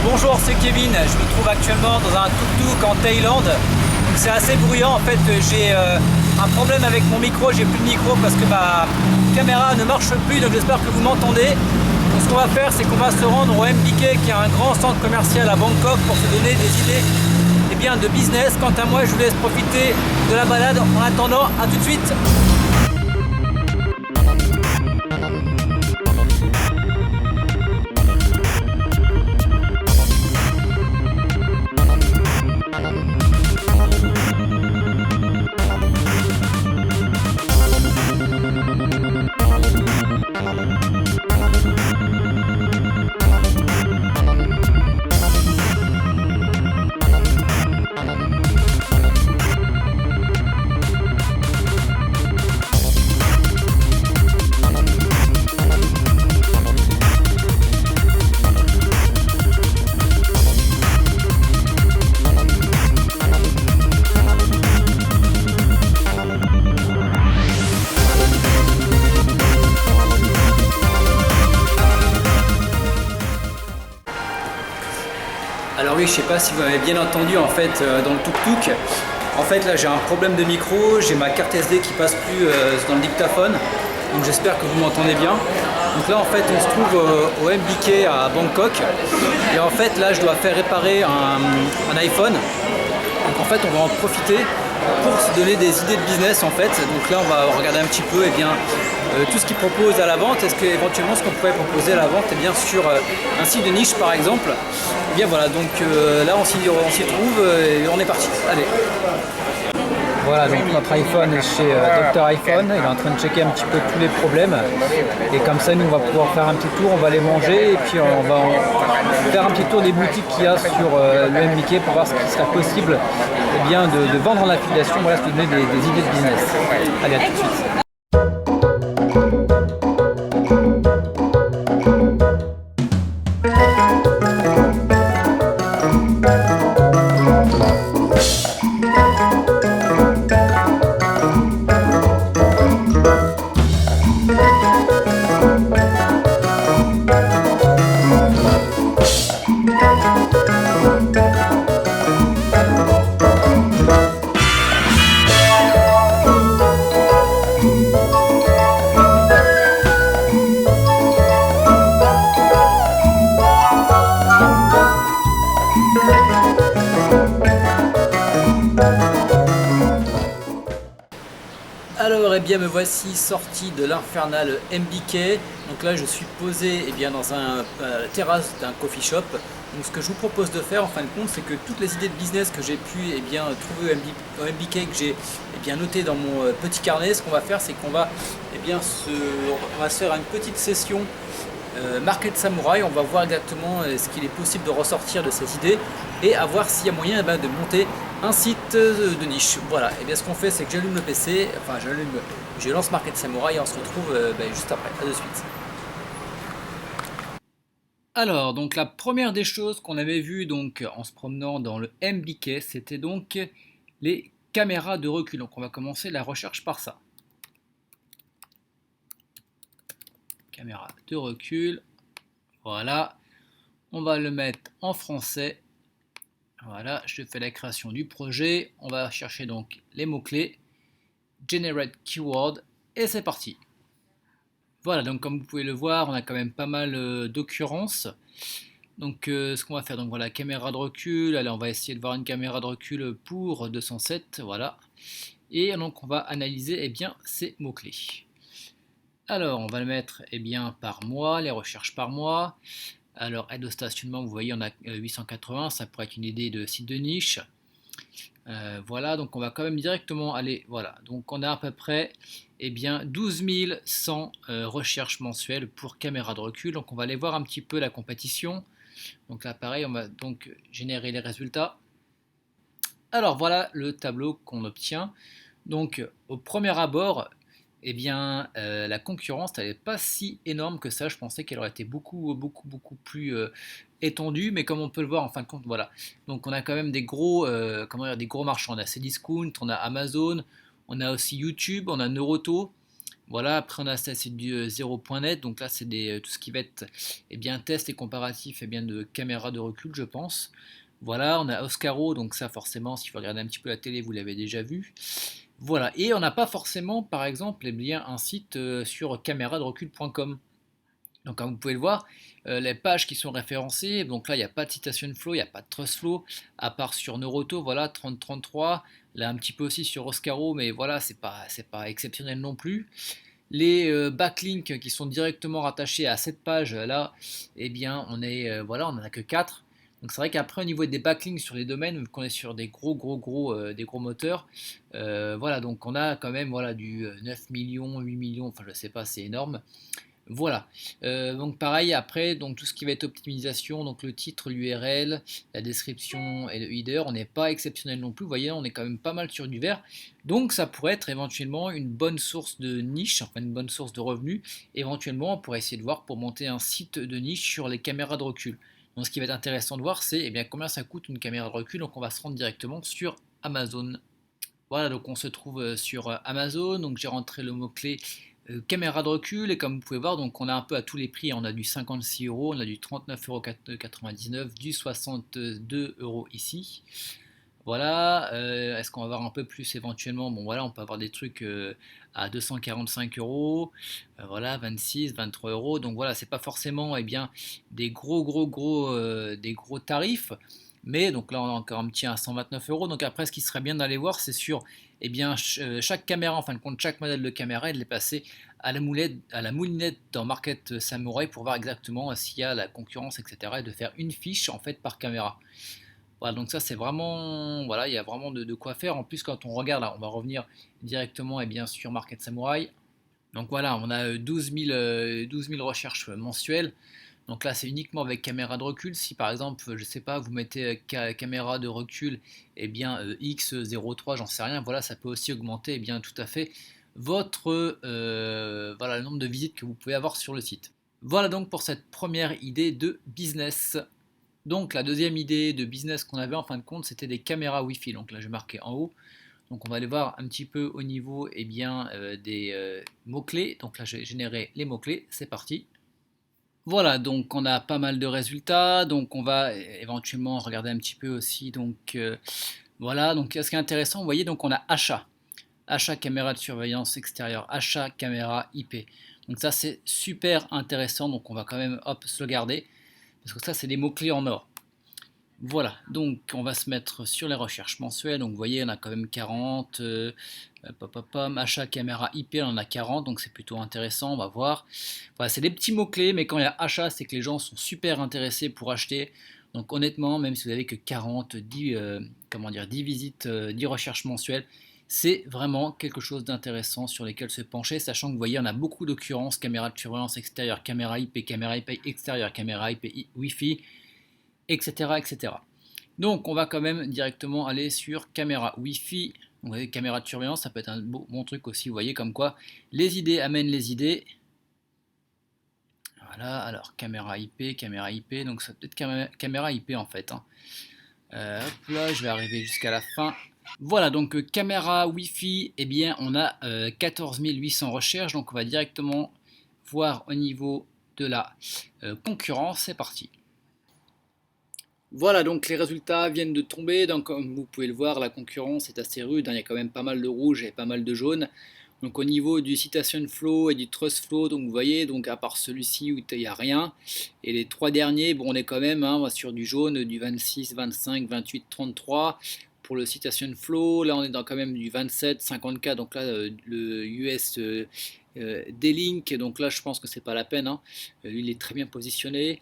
Bonjour, c'est Kevin. Je me trouve actuellement dans un tuk-tuk en Thaïlande. C'est assez bruyant. En fait, j'ai un problème avec mon micro. J'ai plus de micro parce que ma caméra ne marche plus. Donc j'espère que vous m'entendez. Donc, ce qu'on va faire, c'est qu'on va se rendre au MBK, qui est un grand centre commercial à Bangkok, pour se donner des idées de business. Quant à moi, je vous laisse profiter de la balade. En attendant, à tout de suite. Alors oui, je sais pas si vous m'avez bien entendu en fait dans le tuk-tuk. En fait là j'ai un problème de micro, j'ai ma carte SD qui passe plus dans le dictaphone. Donc j'espère que vous m'entendez bien. Donc là en fait on se trouve au MBK à Bangkok. Et en fait là je dois faire réparer un iPhone. Donc en fait on va en profiter pour se donner des idées de business en fait. Donc là on va regarder un petit peu tout ce qu'ils proposent à la vente. Est-ce qu'éventuellement ce qu'on pourrait proposer à la vente sur un site de niche par exemple. Et bien voilà, donc là on s'y trouve et on est parti. Allez. Voilà, donc notre iPhone est chez Dr iPhone, il est en train de checker un petit peu tous les problèmes. Et comme ça, nous, on va pouvoir faire un petit tour, on va les manger et puis on va faire un petit tour des boutiques qu'il y a sur le MBK pour voir ce qui serait possible de vendre en affiliation, voilà, se donner des idées de business. Allez, à tout de suite. Alors me voici sorti de l'infernal MBK. Donc là je suis posé dans un terrasse d'un coffee shop. Donc ce que je vous propose de faire en fin de compte, c'est que toutes les idées de business que j'ai pu trouver au MBK, que j'ai noté dans mon petit carnet, ce qu'on va faire, c'est qu'on va on va se faire une petite session Market Samouraï. On va voir exactement ce qu'il est possible de ressortir de ces idées et à voir s'il y a moyen de monter un site de niche. Voilà, et bien ce qu'on fait, c'est que j'allume le PC, je lance Market Samouraï et on se retrouve juste après. À de suite. Alors, donc la première des choses qu'on avait vues en se promenant dans le MBK, c'était donc les caméras de recul. Donc on va commencer la recherche par ça. Caméra de recul, voilà, on va le mettre en français. Voilà, je fais la création du projet, on va chercher donc les mots-clés, Generate Keyword, et c'est parti. Voilà, donc comme vous pouvez le voir, on a quand même pas mal d'occurrences. Donc ce qu'on va faire, donc voilà, caméra de recul, allez on va essayer de voir une caméra de recul pour 207, voilà. Et donc on va analyser ces mots-clés. Alors on va le mettre par mois, les recherches par mois. Alors aide au stationnement, vous voyez on a 880, ça pourrait être une idée de site de niche. Voilà, donc on va quand même directement aller, voilà, donc on a à peu près 12 100 recherches mensuelles pour caméra de recul. Donc on va aller voir un petit peu la compétition. Donc là pareil, on va donc générer les résultats. Alors voilà le tableau qu'on obtient. Donc au premier abord, la concurrence n'est pas si énorme que ça. Je pensais qu'elle aurait été beaucoup plus étendue, mais comme on peut le voir en fin de compte, voilà. Donc on a quand même des gros marchands. On a Cdiscount, on a Amazon, on a aussi YouTube, on a Neuroto. Voilà, après on a ça, c'est du 0.net, donc là c'est tout ce qui va être test et comparatif de caméra de recul, je pense. Voilà, on a Oscaro, donc ça forcément, si vous regardez un petit peu la télé, vous l'avez déjà vu. Voilà, et on n'a pas forcément, par exemple, un site sur caméraderecul.com. Donc comme vous pouvez le voir, les pages qui sont référencées, donc là il n'y a pas de citation flow, il n'y a pas de trust flow, à part sur Neuroto, voilà, 30-33, là un petit peu aussi sur Oscaro, mais voilà, c'est pas exceptionnel non plus. Les backlinks qui sont directement rattachés à cette page là, voilà, on n'en a que 4. Donc c'est vrai qu'après au niveau des backlinks sur les domaines, vu qu'on est sur des gros moteurs, voilà, donc on a quand même voilà du 9 millions, 8 millions, enfin je sais pas, c'est énorme. Voilà. Donc pareil après, donc tout ce qui va être optimisation, donc le titre, l'URL, la description et le header, on n'est pas exceptionnel non plus. Vous voyez, on est quand même pas mal sur du vert. Donc ça pourrait être éventuellement une bonne source de niche, enfin une bonne source de revenus. Éventuellement, on pourrait essayer de voir pour monter un site de niche sur les caméras de recul. Donc ce qui va être intéressant de voir, c'est combien ça coûte une caméra de recul. Donc on va se rendre directement sur Amazon. Voilà, donc on se trouve sur Amazon, donc j'ai rentré le mot-clé caméra de recul et comme vous pouvez voir, donc on a un peu à tous les prix, on a du 56 euros, on a du 39,99 €, du 62 euros ici. Voilà, est-ce qu'on va avoir un peu plus éventuellement? Bon voilà, on peut avoir des trucs à 245 euros, voilà, 26, 23 euros. Donc voilà, c'est pas forcément des gros tarifs. Mais donc là, on a encore un petit à 129 euros. Donc après, ce qui serait bien d'aller voir, c'est sur chaque caméra, en fin de compte, chaque modèle de caméra, et de les passer à la moulinette dans Market Samurai pour voir exactement s'il y a la concurrence, etc. Et de faire une fiche en fait par caméra. Voilà, donc ça c'est vraiment, voilà, il y a vraiment de quoi faire. En plus, quand on regarde, là, on va revenir directement sur Market Samurai. Donc voilà, on a 12 000 recherches mensuelles. Donc là, c'est uniquement avec caméra de recul. Si par exemple, je sais pas, vous mettez caméra de recul, X03, j'en sais rien. Voilà, ça peut aussi augmenter tout à fait voilà, le nombre de visites que vous pouvez avoir sur le site. Voilà donc pour cette première idée de business. Donc la deuxième idée de business qu'on avait en fin de compte, c'était des caméras Wi-Fi. Donc là, je marqué en haut. Donc on va aller voir un petit peu au niveau des mots-clés. Donc là, j'ai généré les mots-clés. C'est parti. Voilà, donc on a pas mal de résultats. Donc on va éventuellement regarder un petit peu aussi. Voilà, donc ce qui est intéressant, vous voyez, donc on a achat. Achat caméra de surveillance extérieure. Achat caméra IP. Donc ça, c'est super intéressant. Donc on va quand même, hop, se le garder. Parce que ça, c'est des mots-clés en or. Voilà, donc on va se mettre sur les recherches mensuelles. Donc vous voyez, on a quand même 40. Achat caméra IP, on en a 40, donc c'est plutôt intéressant, on va voir. Voilà, c'est des petits mots-clés, mais quand il y a achat, c'est que les gens sont super intéressés pour acheter. Donc honnêtement, même si vous n'avez que 40, 10, 10 visites, 10 recherches mensuelles, c'est vraiment quelque chose d'intéressant sur lesquels se pencher, sachant que vous voyez, on a beaucoup d'occurrences, caméra de surveillance extérieure, caméra IP extérieure, caméra IP Wi-Fi, etc., etc. Donc on va quand même directement aller sur caméra Wi-Fi. Vous voyez, caméra de surveillance, ça peut être un bon truc aussi. Vous voyez comme quoi les idées amènent les idées. Voilà, alors caméra IP, donc ça peut être caméra IP en fait. Hop là, je vais arriver jusqu'à la fin. Voilà, donc caméra Wi-Fi, on a 14 800 recherches, donc on va directement voir au niveau de la concurrence. C'est parti. Voilà, donc les résultats viennent de tomber. Donc, comme vous pouvez le voir, la concurrence est assez rude, hein. Il y a quand même pas mal de rouge et pas mal de jaune. Donc au niveau du citation flow et du trust flow, donc vous voyez, donc à part celui-ci où il n'y a rien, et les trois derniers, bon, on est quand même sur du jaune, du 26, 25, 28, 33 pour le citation flow. Là, on est dans quand même du 27, 54. Donc là, le US D-Link, donc là, je pense que c'est pas la peine, hein. Lui, il est très bien positionné.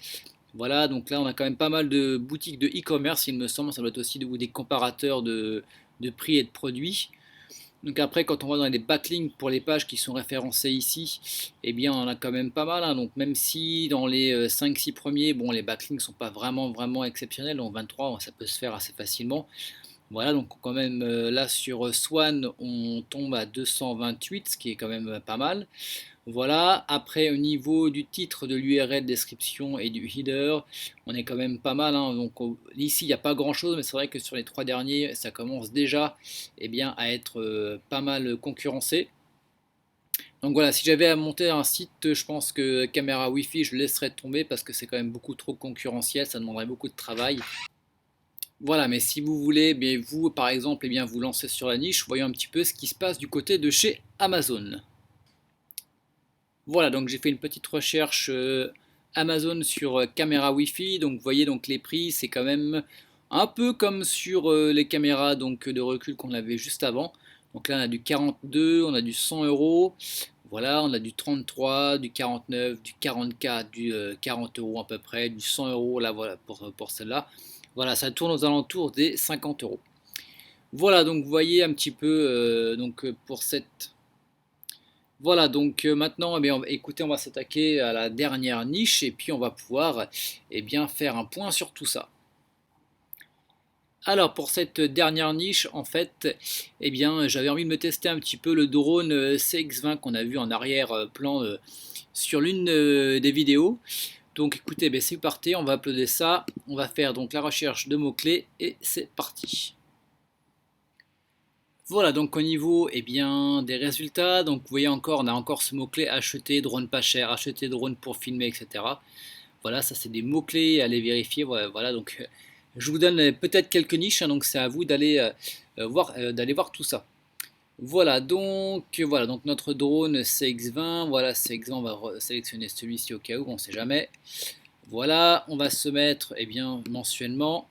Voilà, donc là on a quand même pas mal de boutiques de e-commerce, il me semble, ça doit être aussi des comparateurs de prix et de produits. Donc après, quand on va dans les backlinks pour les pages qui sont référencées ici, on a quand même pas mal, hein. Donc même si dans les 5-6 premiers, bon, les backlinks sont pas vraiment exceptionnels, en 23, ça peut se faire assez facilement. Voilà, donc quand même là sur Swan, on tombe à 228, ce qui est quand même pas mal. Voilà, après au niveau du titre, de l'URL, description et du header, on est quand même pas mal, hein. Donc ici il n'y a pas grand chose, mais c'est vrai que sur les trois derniers, ça commence déjà à être pas mal concurrencé. Donc voilà, si j'avais à monter un site, je pense que caméra Wi-Fi, je laisserais tomber parce que c'est quand même beaucoup trop concurrentiel, ça demanderait beaucoup de travail. Voilà, mais si vous voulez, bien vous par exemple, vous lancer sur la niche, voyons un petit peu ce qui se passe du côté de chez Amazon. Voilà, donc j'ai fait une petite recherche Amazon sur caméra Wi-Fi. Donc vous voyez, donc les prix, c'est quand même un peu comme sur les caméras donc de recul qu'on avait juste avant. Donc là, on a du 42, on a du 100 euros. Voilà, on a du 33, du 49, du 44, du 40 euros à peu près, du 100 euros là, voilà, pour celle-là. Voilà, ça tourne aux alentours des 50 euros. Voilà, donc vous voyez un petit peu pour cette. Voilà, donc maintenant, écoutez, on va s'attaquer à la dernière niche et puis on va pouvoir faire un point sur tout ça. Alors pour cette dernière niche, en fait, j'avais envie de me tester un petit peu le drone CX-20 qu'on a vu en arrière-plan sur l'une des vidéos. Donc écoutez, c'est parti, on va uploader ça, on va faire donc la recherche de mots-clés et c'est parti. Voilà, donc au niveau des résultats, donc vous voyez encore, on a encore ce mot-clé acheter drone pas cher, acheter drone pour filmer, etc. Voilà, ça c'est des mots-clés à aller vérifier. Voilà, donc je vous donne peut-être quelques niches, hein, donc c'est à vous d'aller voir tout ça. Voilà, donc notre drone CX-20, voilà CX-20, on va sélectionner celui-ci au cas où, on ne sait jamais. Voilà, on va se mettre mensuellement.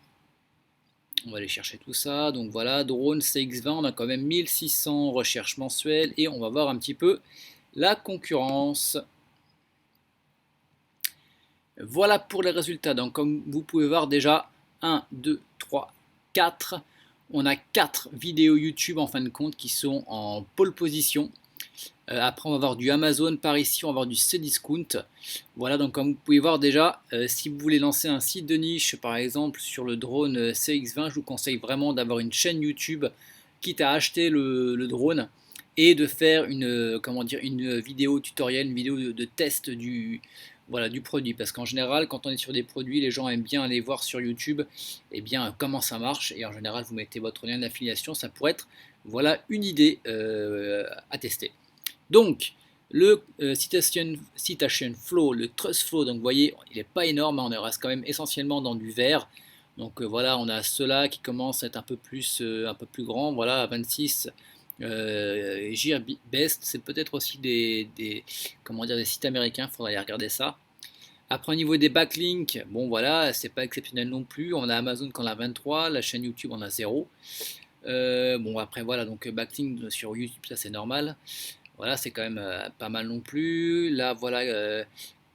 On va aller chercher tout ça. Donc voilà, drone CX-20, on a quand même 1600 recherches mensuelles et on va voir un petit peu la concurrence. Voilà pour les résultats. Donc comme vous pouvez voir déjà, 1, 2, 3, 4. On a 4 vidéos YouTube en fin de compte qui sont en pole position. Après on va avoir du Amazon par ici, on va avoir du Cdiscount. Voilà, donc comme vous pouvez voir déjà, si vous voulez lancer un site de niche par exemple sur le drone CX-20, je vous conseille vraiment d'avoir une chaîne YouTube, quitte à acheter le drone et de faire une vidéo tutoriel, une vidéo de test du produit. Parce qu'en général, quand on est sur des produits, les gens aiment bien aller voir sur YouTube comment ça marche. Et en général, vous mettez votre lien d'affiliation, ça pourrait être une idée à tester. Donc, le citation flow, le trust flow, donc vous voyez, il n'est pas énorme, hein, on reste quand même essentiellement dans du vert. Donc voilà, on a ceux-là qui commencent à être un peu plus grand, voilà, à 26. Gearbest, c'est peut-être aussi des sites américains, il faudrait aller regarder ça. Après, au niveau des backlinks, bon voilà, c'est pas exceptionnel non plus. On a Amazon qui en a 23, la chaîne YouTube en a 0. Bon, après voilà, donc backlink sur YouTube, ça c'est normal. Voilà, c'est quand même pas mal non plus. Là, voilà,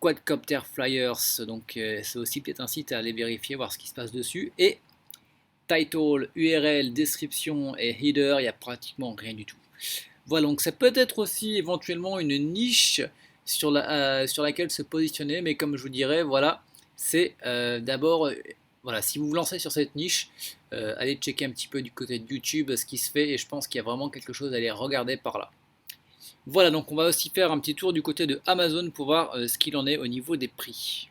Quadcopter Flyers, donc c'est aussi peut-être un site à aller vérifier, voir ce qui se passe dessus. Et title, URL, description et header, il n'y a pratiquement rien du tout. Voilà, donc c'est peut-être aussi éventuellement une niche sur laquelle se positionner, mais comme je vous dirais, voilà, c'est d'abord, voilà, si vous vous lancez sur cette niche, allez checker un petit peu du côté de YouTube ce qui se fait, et je pense qu'il y a vraiment quelque chose à aller regarder par là. Voilà, donc on va aussi faire un petit tour du côté de Amazon pour voir ce qu'il en est au niveau des prix.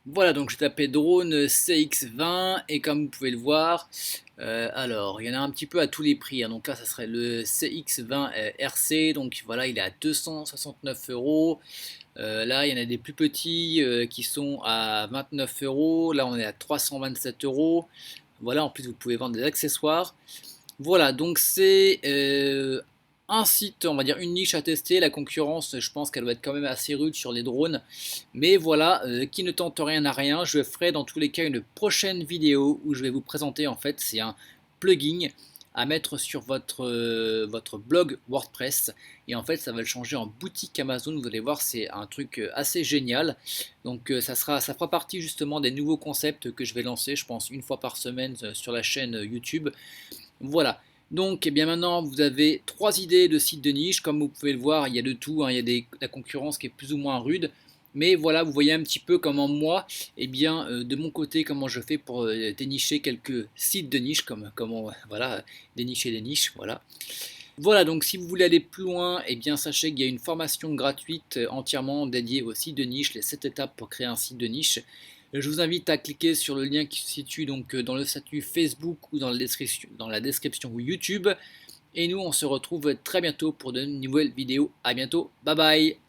Voilà, donc je tapais drone CX-20 et comme vous pouvez le voir, alors il y en a un petit peu à tous les prix, hein. Donc là ça serait le CX-20 RC, donc voilà il est à 269 euros. Là il y en a des plus petits qui sont à 29 euros, là on est à 327 euros. Voilà, en plus vous pouvez vendre des accessoires. Voilà, donc c'est un site, on va dire une niche à tester. La concurrence, je pense qu'elle doit être quand même assez rude sur les drones. Mais voilà, qui ne tente rien n'a rien. Je ferai dans tous les cas une prochaine vidéo où je vais vous présenter, en fait, c'est un plugin à mettre sur votre blog WordPress. Et en fait, ça va le changer en boutique Amazon. Vous allez voir, c'est un truc assez génial. Donc ça fera partie justement des nouveaux concepts que je vais lancer, je pense, une fois par semaine sur la chaîne YouTube. Voilà. Donc, maintenant, vous avez 3 idées de sites de niche. Comme vous pouvez le voir, il y a de tout, hein. Il y a la concurrence qui est plus ou moins rude. Mais voilà, vous voyez un petit peu comment moi, de mon côté, comment je fais pour dénicher quelques sites de niche, voilà, dénicher des niches, voilà. Voilà, donc si vous voulez aller plus loin, sachez qu'il y a une formation gratuite entièrement dédiée aux sites de niche, les 7 étapes pour créer un site de niche. Je vous invite à cliquer sur le lien qui se situe donc dans le statut Facebook ou dans la description YouTube. Et nous, on se retrouve très bientôt pour de nouvelles vidéos. À bientôt. Bye bye.